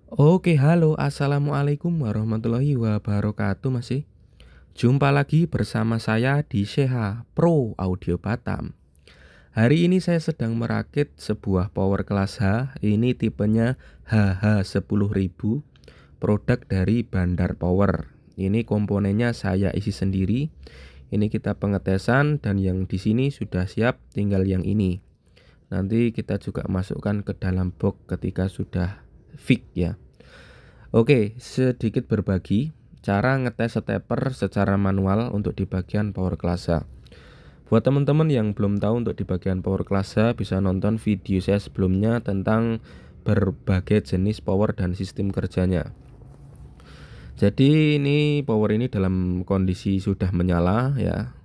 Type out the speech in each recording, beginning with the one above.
Oke, halo, assalamualaikum warahmatullahi wabarakatuh, Masih. Jumpa lagi bersama saya di Sheha Pro Audio Batam. Hari ini saya sedang merakit sebuah power class H. Ini tipenya HH10000, produk dari Bandar Power. Ini komponennya saya isi sendiri. Ini kita pengetesan dan yang di sini sudah siap, tinggal yang ini. Nanti kita juga masukkan ke dalam box ketika sudah fix ya. Oke, sedikit berbagi cara ngetes stepper secara manual untuk di bagian power class A. Buat teman-teman yang belum tahu, untuk di bagian power class A bisa nonton video saya sebelumnya tentang berbagai jenis power dan sistem kerjanya. Jadi ini power ini dalam kondisi sudah menyala ya.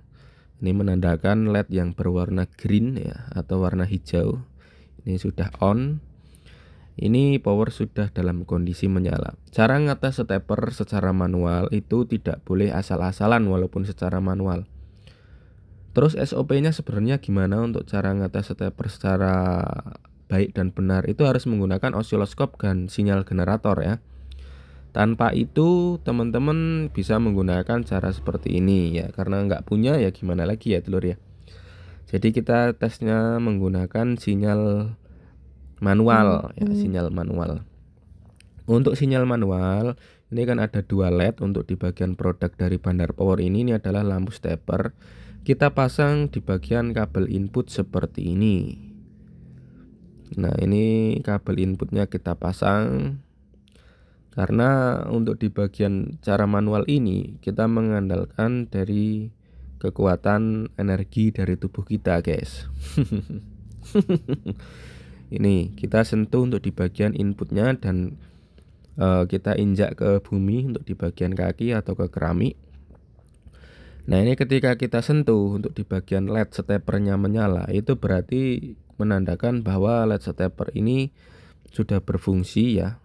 Ini menandakan LED yang berwarna green ya atau warna hijau. Ini sudah on. Ini power sudah dalam kondisi menyala. Cara ngetes stepper secara manual itu tidak boleh asal-asalan walaupun secara manual. Terus SOP-nya sebenarnya gimana untuk cara ngetes stepper secara baik dan benar? Itu harus menggunakan osiloskop dan sinyal generator ya. Tanpa itu teman-teman bisa menggunakan cara seperti ini ya. Karena nggak punya ya gimana lagi ya telur ya. Jadi kita tesnya menggunakan sinyal manual ya, sinyal manual. Untuk sinyal manual ini kan ada dua LED untuk di bagian produk dari Bandar Power ini adalah lampu stepper. Kita pasang di bagian kabel input seperti ini. Nah, ini kabel inputnya kita pasang. Karena untuk di bagian cara manual ini kita mengandalkan dari kekuatan energi dari tubuh kita, guys. Ini kita sentuh untuk di bagian inputnya dan kita injak ke bumi untuk di bagian kaki atau ke keramik. Nah, ini ketika kita sentuh untuk di bagian LED steppernya menyala, itu berarti menandakan bahwa LED stepper ini sudah berfungsi ya,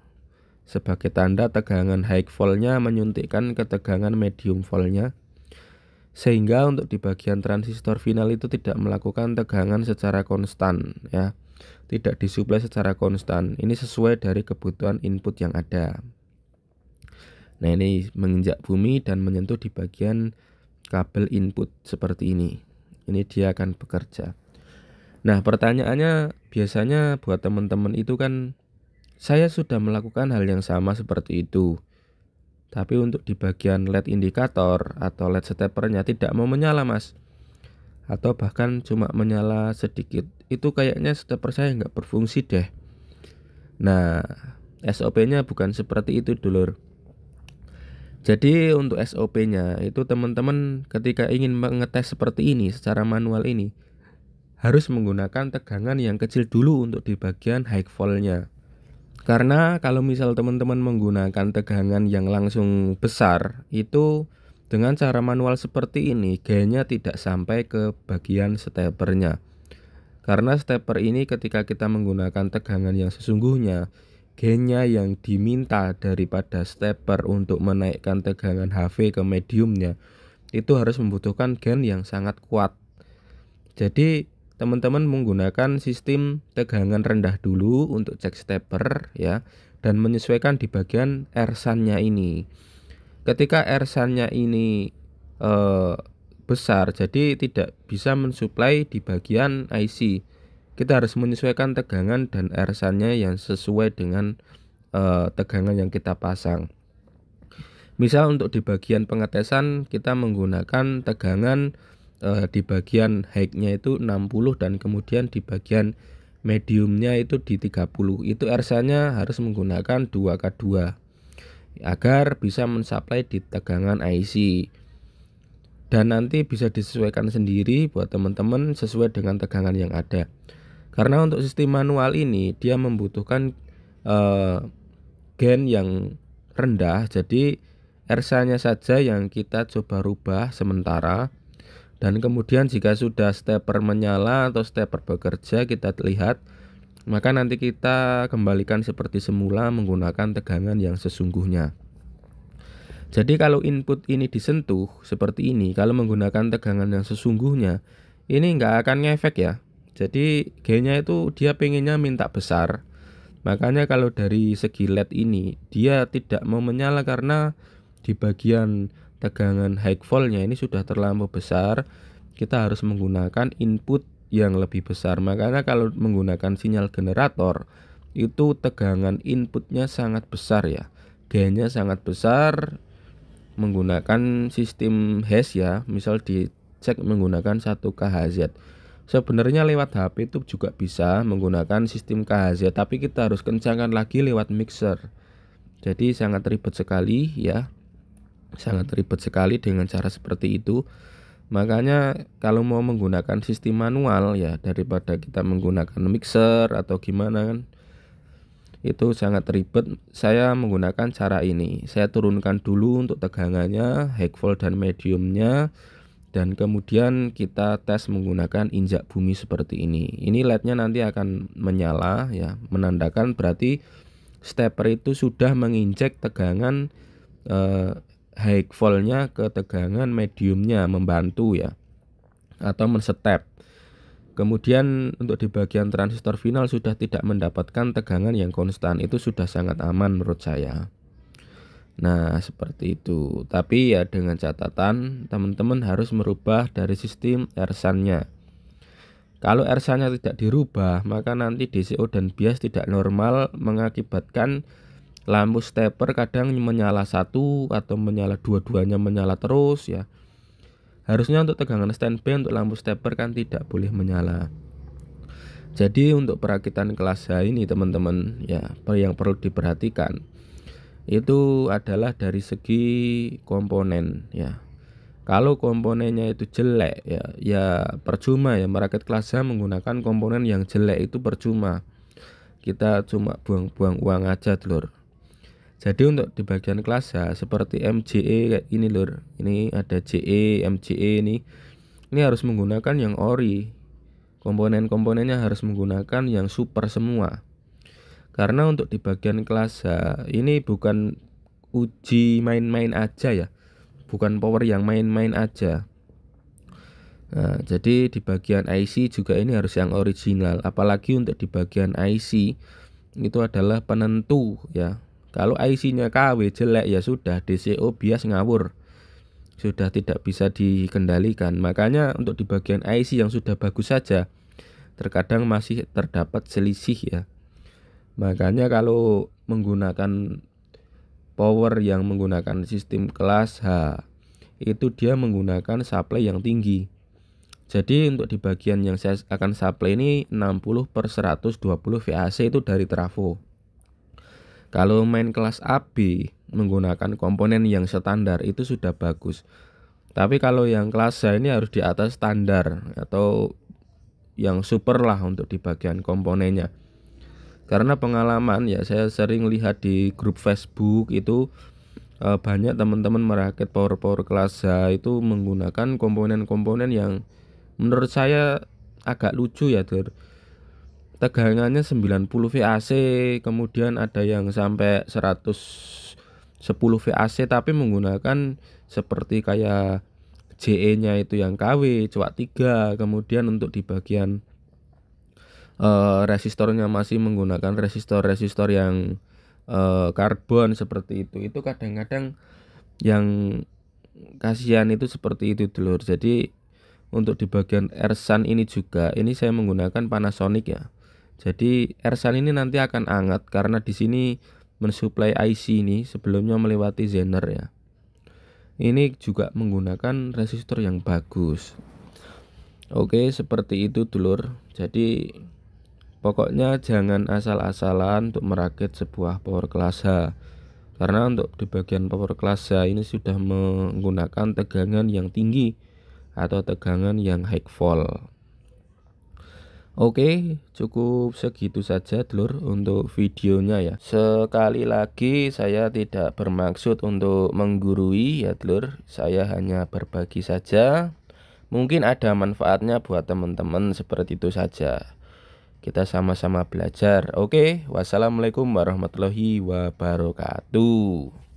sebagai tanda tegangan high voltnya menyuntikkan ke tegangan medium voltnya, sehingga untuk di bagian transistor final itu tidak melakukan tegangan secara konstan ya, tidak disuplai secara konstan. Ini sesuai dari kebutuhan input yang ada. Nah, ini menginjak bumi dan menyentuh di bagian kabel input seperti ini. Ini dia akan bekerja. Nah, pertanyaannya biasanya buat teman-teman itu kan, saya sudah melakukan hal yang sama seperti itu, tapi untuk di bagian LED indikator atau LED steppernya tidak mau menyala, Mas. Atau bahkan cuma menyala sedikit. Itu kayaknya stepper saya nggak berfungsi deh. Nah, SOP-nya bukan seperti itu, dulur. Jadi untuk SOP-nya itu teman-teman ketika ingin mengetes seperti ini secara manual ini harus menggunakan tegangan yang kecil dulu untuk di bagian high volt-nya. Karena kalau misal teman-teman menggunakan tegangan yang langsung besar, itu dengan cara manual seperti ini gainnya tidak sampai ke bagian steppernya. Karena stepper ini ketika kita menggunakan tegangan yang sesungguhnya, gainnya yang diminta daripada stepper untuk menaikkan tegangan HV ke mediumnya itu harus membutuhkan gain yang sangat kuat. Jadi teman-teman menggunakan sistem tegangan rendah dulu untuk cek stepper ya, dan menyesuaikan di bagian R-SAN-nya ini. Ketika R-SAN-nya ini besar, jadi tidak bisa mensuplai di bagian IC. Kita harus menyesuaikan tegangan dan R-SAN-nya yang sesuai dengan tegangan yang kita pasang. Misal untuk di bagian pengetesan kita menggunakan tegangan di bagian high-nya itu 60 dan kemudian di bagian mediumnya itu di 30. Itu R-SAN-nya harus menggunakan 2K2 agar bisa mensuplai di tegangan IC. Dan nanti bisa disesuaikan sendiri buat teman-teman sesuai dengan tegangan yang ada. Karena untuk sistem manual ini dia membutuhkan gain yang rendah, jadi R-nya saja yang kita coba rubah sementara. Dan kemudian jika sudah stepper menyala atau stepper bekerja kita lihat, maka nanti kita kembalikan seperti semula menggunakan tegangan yang sesungguhnya. Jadi kalau input ini disentuh seperti ini, kalau menggunakan tegangan yang sesungguhnya, ini nggak akan ngefek ya. Jadi gainnya itu dia pengennya minta besar, Makanya kalau dari segi LED ini dia tidak mau menyala karena di bagian tegangan high voltnya ini sudah terlampau besar. Kita harus menggunakan input yang lebih besar. Makanya kalau menggunakan sinyal generator itu tegangan inputnya sangat besar ya, gainnya sangat besar. Menggunakan sistem hash ya, misal dicek menggunakan 1 kHz. Sebenarnya lewat HP itu juga bisa menggunakan sistem KHZ, tapi kita harus kencangkan lagi lewat mixer. Jadi sangat ribet sekali ya, sangat ribet sekali dengan cara seperti itu. Makanya kalau mau menggunakan sistem manual ya, daripada kita menggunakan mixer atau gimana kan, itu sangat ribet. Saya menggunakan cara ini, saya turunkan dulu untuk tegangannya, high volt dan mediumnya, dan kemudian kita tes menggunakan injak bumi seperti ini. Ini LED-nya nanti akan menyala ya, menandakan berarti stepper itu sudah menginjek tegangan high volt-nya ke tegangan mediumnya, membantu ya, atau menstep. Kemudian untuk di bagian transistor final sudah tidak mendapatkan tegangan yang konstan, itu sudah sangat aman menurut saya. Nah seperti itu, tapi ya dengan catatan teman-teman harus merubah dari sistem RSAN-nya. Kalau RSAN-nya tidak dirubah, maka nanti DCO dan bias tidak normal, mengakibatkan lampu stepper kadang menyala satu atau menyala dua-duanya menyala terus ya. Harusnya untuk tegangan standby untuk lampu stepper kan tidak boleh menyala. Jadi untuk perakitan kelas H ini teman-teman ya, yang perlu diperhatikan itu adalah dari segi komponen ya. Kalau komponennya itu jelek ya percuma ya, merakit kelas H menggunakan komponen yang jelek itu percuma. Kita cuma buang-buang uang aja Lur. Jadi untuk di bagian kelas H seperti MJE kayak ini Lur. Ini ada JE, MJE ini harus menggunakan yang ori. Komponen-komponennya harus menggunakan yang super semua. Karena untuk di bagian kelas H ini bukan uji main-main aja ya, bukan power yang main-main aja. Nah, jadi di bagian IC juga ini harus yang original. Apalagi untuk di bagian IC itu adalah penentu ya. Kalau IC-nya KW jelek ya sudah, DCO bias ngawur, sudah tidak bisa dikendalikan. Makanya untuk di bagian IC yang sudah bagus saja terkadang masih terdapat selisih ya. Makanya kalau menggunakan power yang menggunakan sistem kelas H itu dia menggunakan supply yang tinggi. Jadi untuk di bagian yang saya akan supply ini 60/120 VAC itu dari trafo. Kalau main kelas AB menggunakan komponen yang standar itu sudah bagus. Tapi kalau yang kelas H ini harus di atas standar atau yang super lah untuk di bagian komponennya. Karena pengalaman ya, saya sering lihat di grup Facebook itu banyak teman-teman merakit power kelas H itu menggunakan komponen-komponen yang menurut saya agak lucu ya Dur. Tegangannya 90 VAC, kemudian ada yang sampai 110 VAC tapi menggunakan seperti kayak JE-nya itu yang KW, coak 3, kemudian untuk di bagian resistornya masih menggunakan resistor yang karbon seperti itu kadang-kadang yang kasihan itu seperti itu Dulur. Jadi untuk di bagian RSAN ini juga ini saya menggunakan Panasonic ya. Jadi RSAN ini nanti akan hangat karena di sini mensuplai IC ini sebelumnya melewati Zener ya. Ini juga menggunakan resistor yang bagus. Oke, seperti itu Dulur. Jadi pokoknya jangan asal-asalan untuk merakit sebuah power kelas H. Karena untuk di bagian power kelas H ini sudah menggunakan tegangan yang tinggi atau tegangan yang high volt. Oke, cukup segitu saja Dulur untuk videonya ya. Sekali lagi saya tidak bermaksud untuk menggurui ya Dulur. Saya hanya berbagi saja. Mungkin ada manfaatnya buat teman-teman, seperti itu saja. Kita sama-sama belajar. Oke, wassalamualaikum warahmatullahi wabarakatuh.